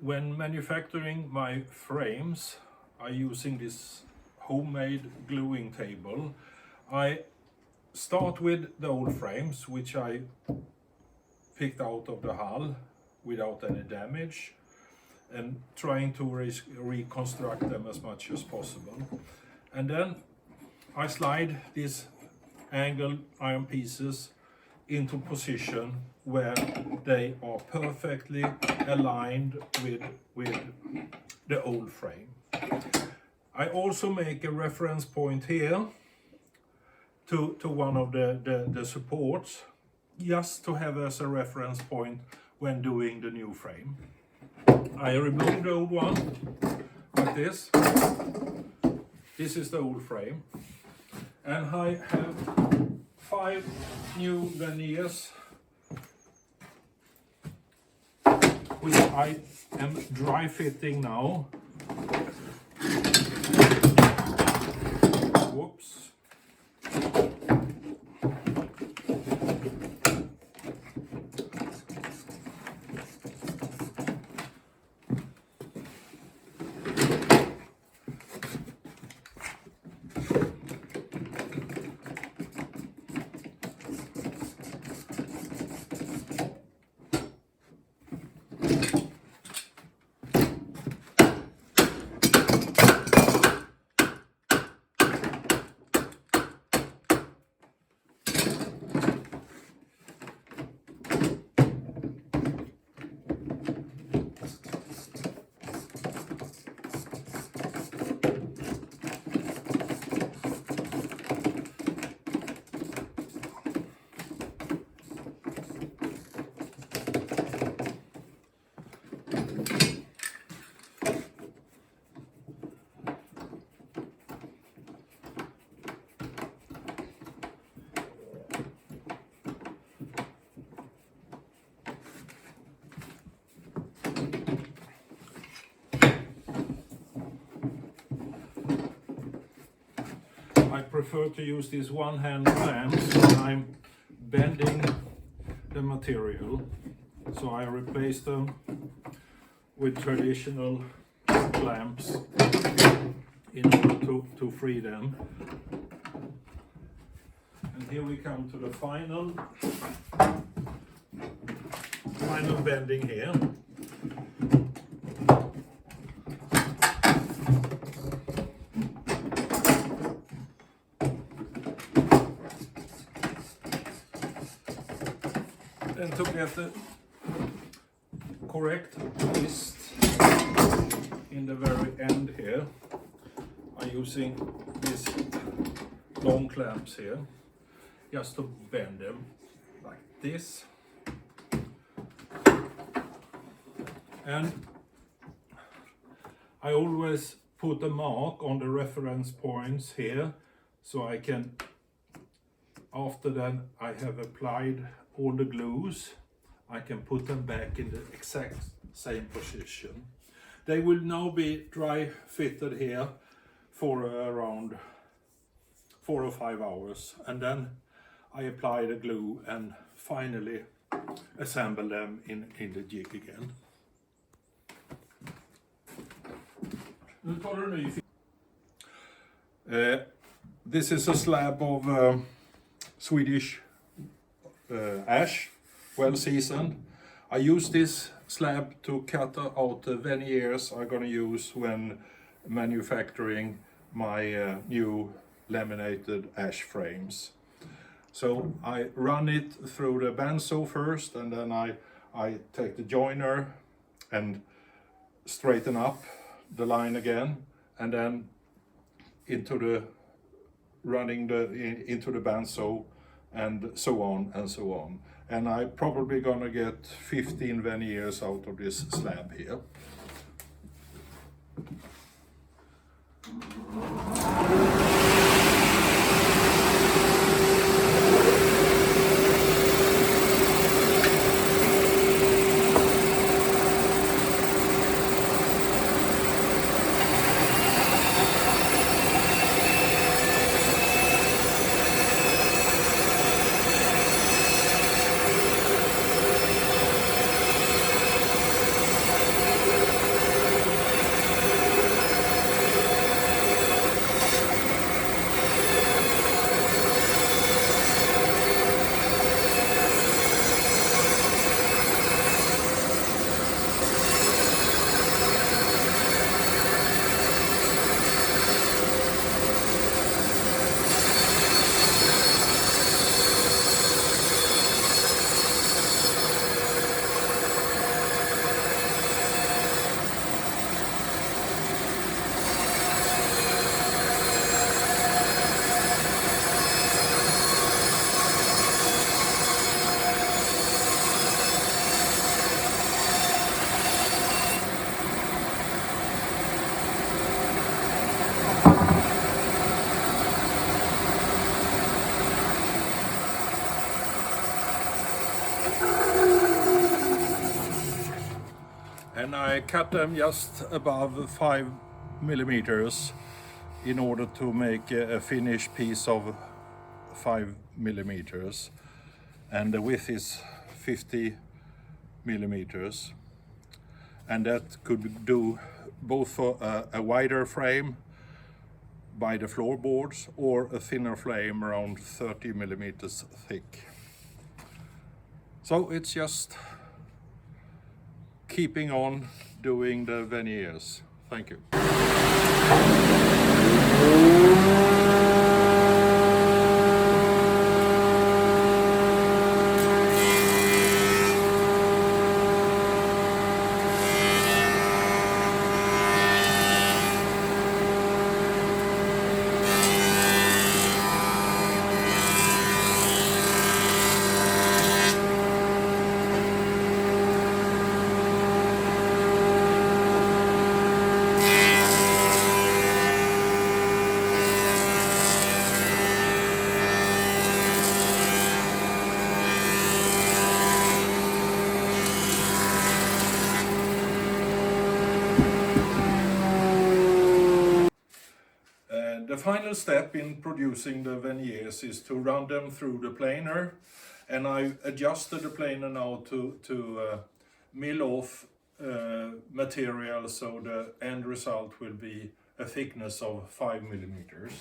When manufacturing my frames, I'm using this homemade gluing table. I start with the old frames, which I picked out of the hull without any damage, and trying to reconstruct them as much as possible. And then I slide these angled iron pieces into position where they are perfectly aligned with the old frame. I also make a reference point here to one of the supports, just to have as a reference point when doing the new frame. I remove the old one like this. This is the old frame, and I have 5 new veneers which I am dry fitting now. Whoops. I prefer to use these one-hand clamps when I'm bending the material, so I replace them with traditional clamps in order to free them. And here we come to the final bending here. And to get the correct twist in the very end here, I'm using these long clamps here, just to bend them like this. And I always put a mark on the reference points here, so I can, after that I have applied all the glues, I can put them back in the exact same position. They will now be dry fitted here for around 4 or 5 hours, and then I apply the glue and finally assemble them in the jig again. This is a slab of Swedish ash, well seasoned. I use this slab to cut out the veneers I'm going to use when manufacturing my new laminated ash frames. So I run it through the bandsaw first, and then I take the joiner and straighten up the line again, and then into the bandsaw, and so on and so on. And I'm probably gonna get 15 veneers out of this slab here. and I cut them just above 5 millimeters in order to make a finished piece of 5 millimeters, and the width is 50 millimeters, and that could do both for a wider frame by the floorboards or a thinner frame around 30 millimeters thick. So it's just keeping on doing the veneers. Thank you. The final step in producing the veneers is to run them through the planer, and I adjusted the planer now to mill off material, so the end result will be a thickness of 5 millimeters.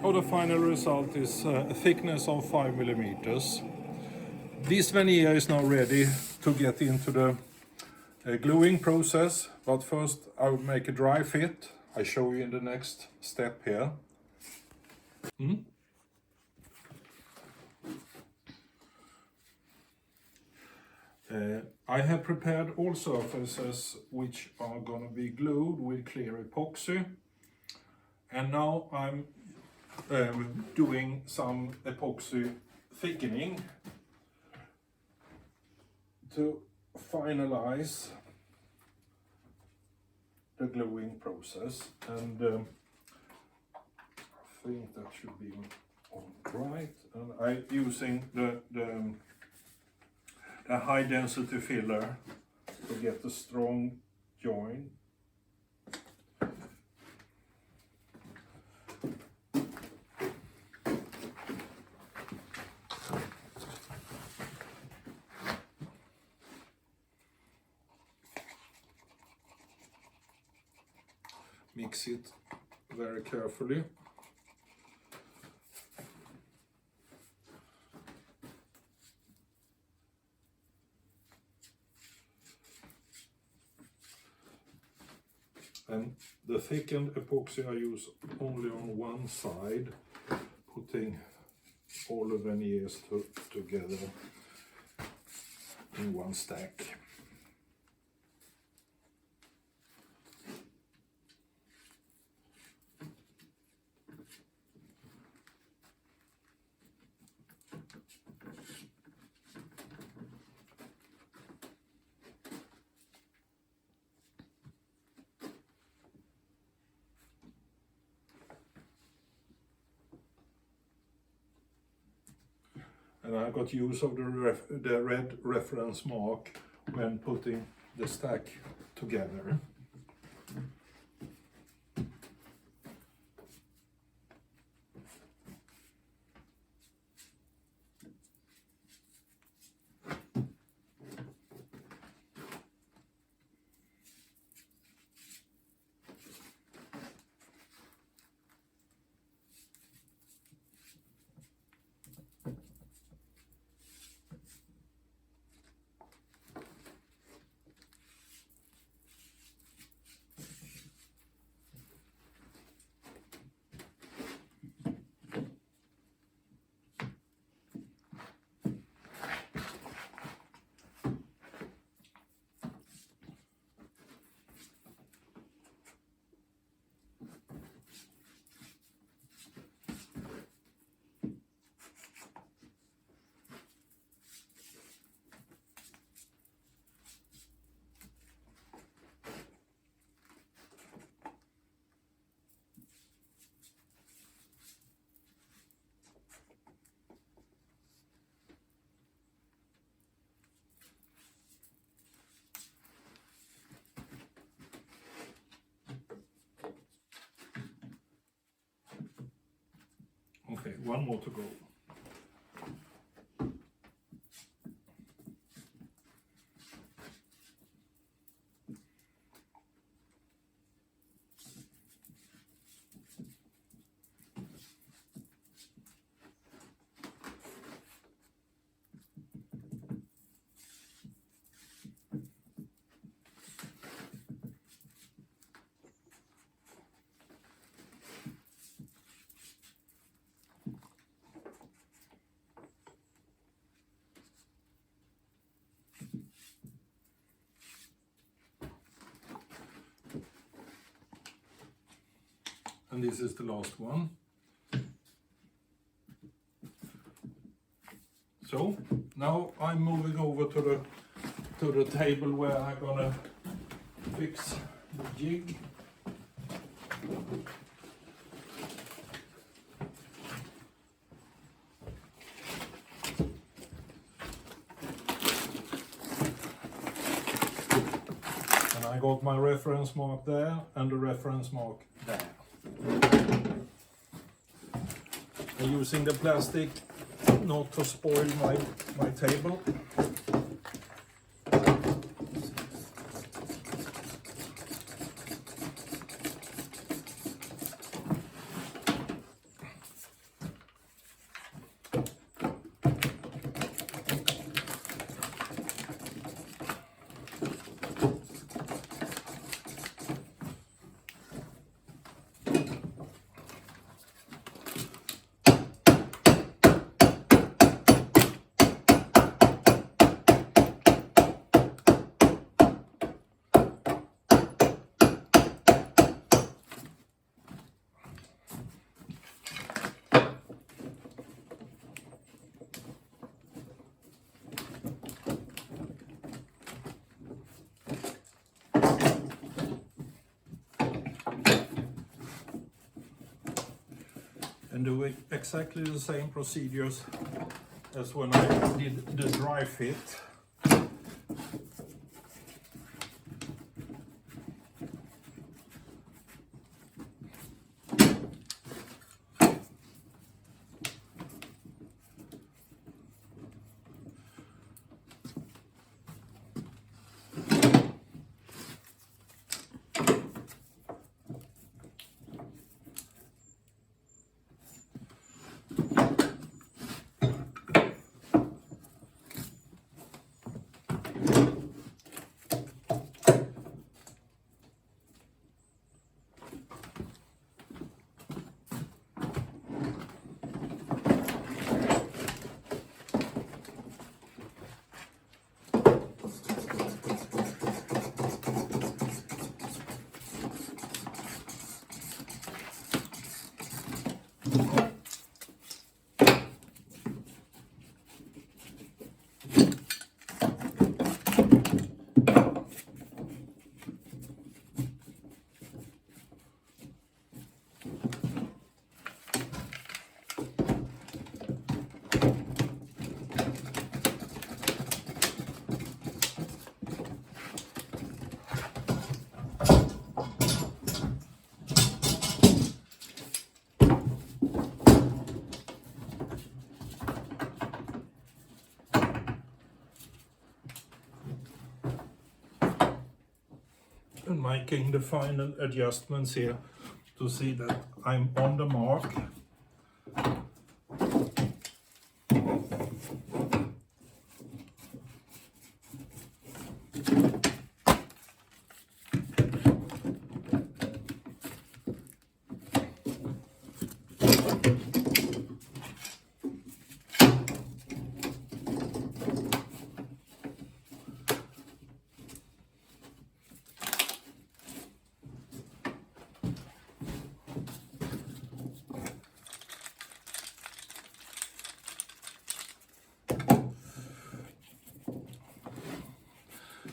So the final result is a thickness of 5 millimeters. This veneer is now ready to get into the gluing process, but first I will make a dry fit. I show you in the next step here. I have prepared all surfaces which are going to be glued with clear epoxy, and now I'm doing some epoxy thickening to finalize the gluing process, and I think that should be all right. And I'm using the high density filler to get a strong join. Mix it very carefully. And the thickened epoxy I use only on one side, putting all the veneers together in one stack. And I got use of the red reference mark when putting the stack together. Okay, one more to go. And this is the last one. So now I'm moving over to the table where I'm gonna fix the jig. And I got my reference mark there and the reference mark there. I'm using the plastic not to spoil my table. And do exactly the same procedures as when I did the dry fit. And making the final adjustments here to see that I'm on the mark.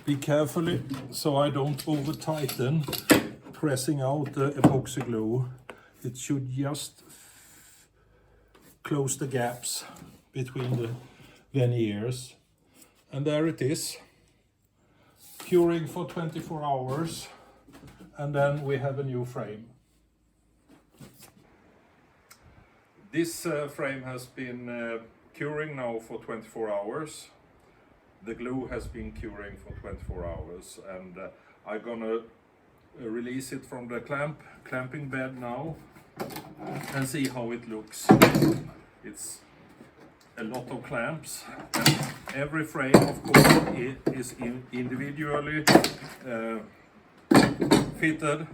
Be carefully so I don't over tighten pressing out the epoxy glue. It should just close the gaps between the veneers. And there it is, curing for 24 hours, and then we have a new frame. This frame has been curing now for 24 hours. The glue has been curing for 24 hours, and I'm gonna release it from the clamping bed now and see how it looks. It's a lot of clamps, and every frame of course is individually fitted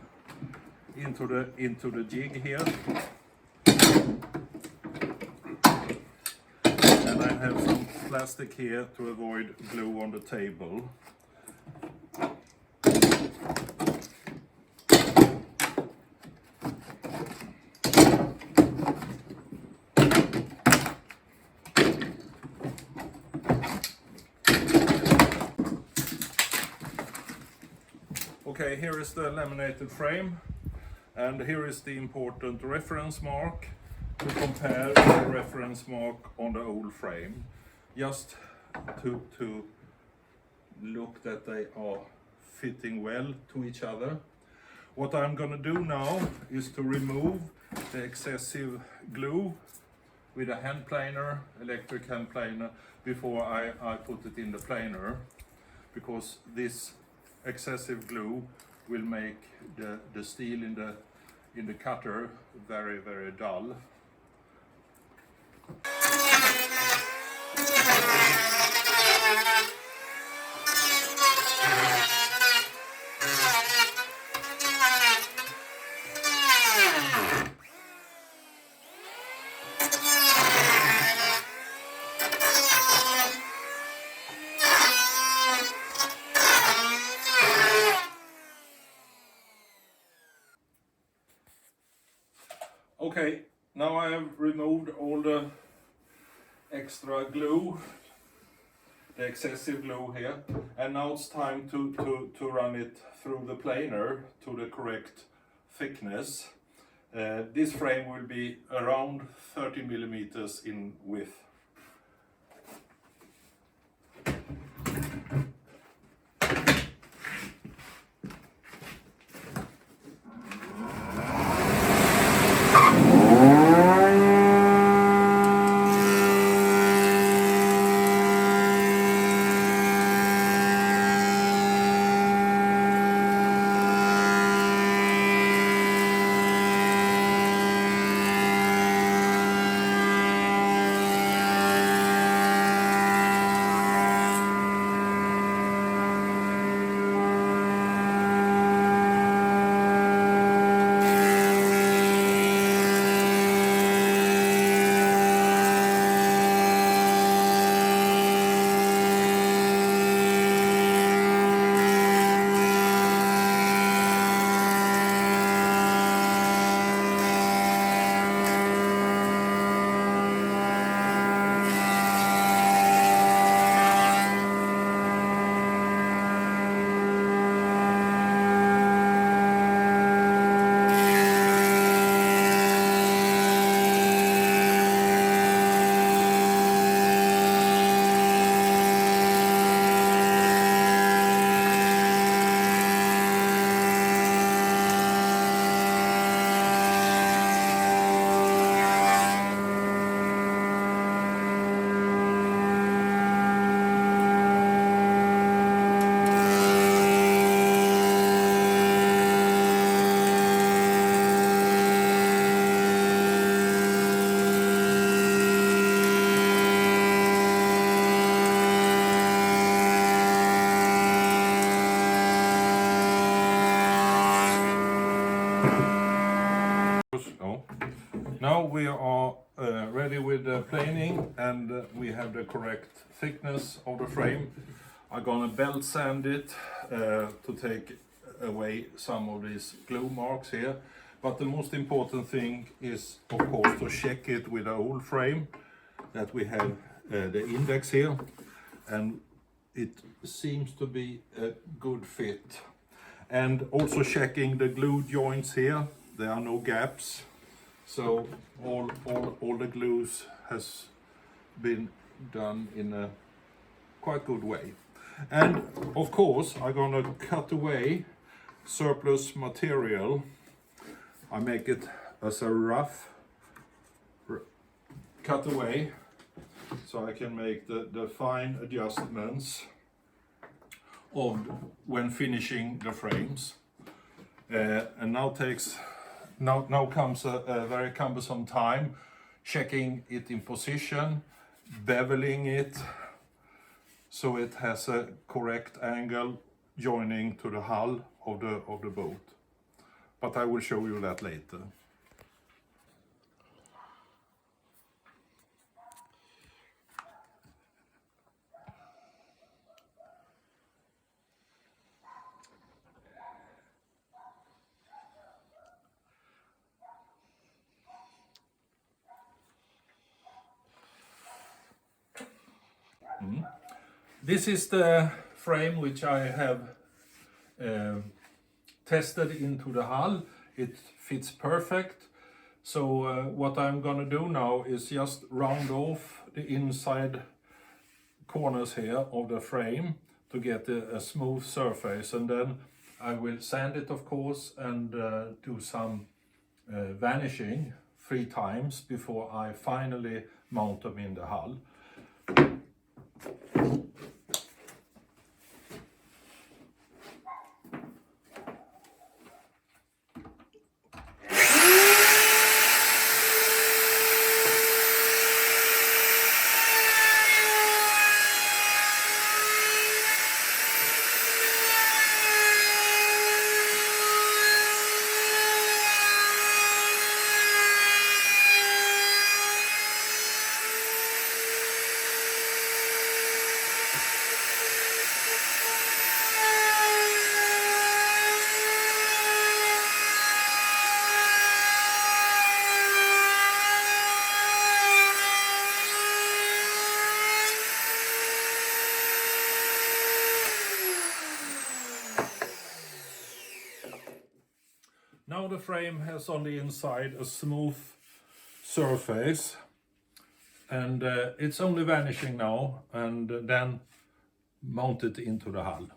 into the jig here. And I have some plastic here to avoid glue on the table. Okay, here is the laminated frame, and here is the important reference mark to compare the reference mark on the old frame, just to look that they are fitting well to each other. What I'm gonna do now is to remove the excessive glue with a hand planer, electric hand planer, before I put it in the planer, because this excessive glue will make the steel in the cutter very, very dull. Okay, now I have removed all the extra glue, the excessive glue here, and now it's time to run it through the planer to the correct thickness. This frame will be around 30 millimeters in width. Now we are ready with the planing, and we have the correct thickness of the frame. I'm gonna belt sand it to take away some of these glue marks here. But the most important thing is, of course, to check it with the old frame, that we have the index here, and it seems to be a good fit. And also checking the glue joints here, there are no gaps. So all the glues has been done in a quite good way. And of course I'm gonna cut away surplus material. I make it as a rough cut away so I can make the fine adjustments of when finishing the frames. And now comes a very cumbersome time checking it in position, beveling it so it has a correct angle joining to the hull of the boat. But I will show you that later. This is the frame which I have tested into the hull. It fits perfect. So what I'm gonna do now is just round off the inside corners here of the frame to get a smooth surface, and then I will sand it, of course, and do some vanishing 3 times before I finally mount them in the hull. Now the frame has on the inside a smooth surface, and it's only vanishing now and then mount it into the hull.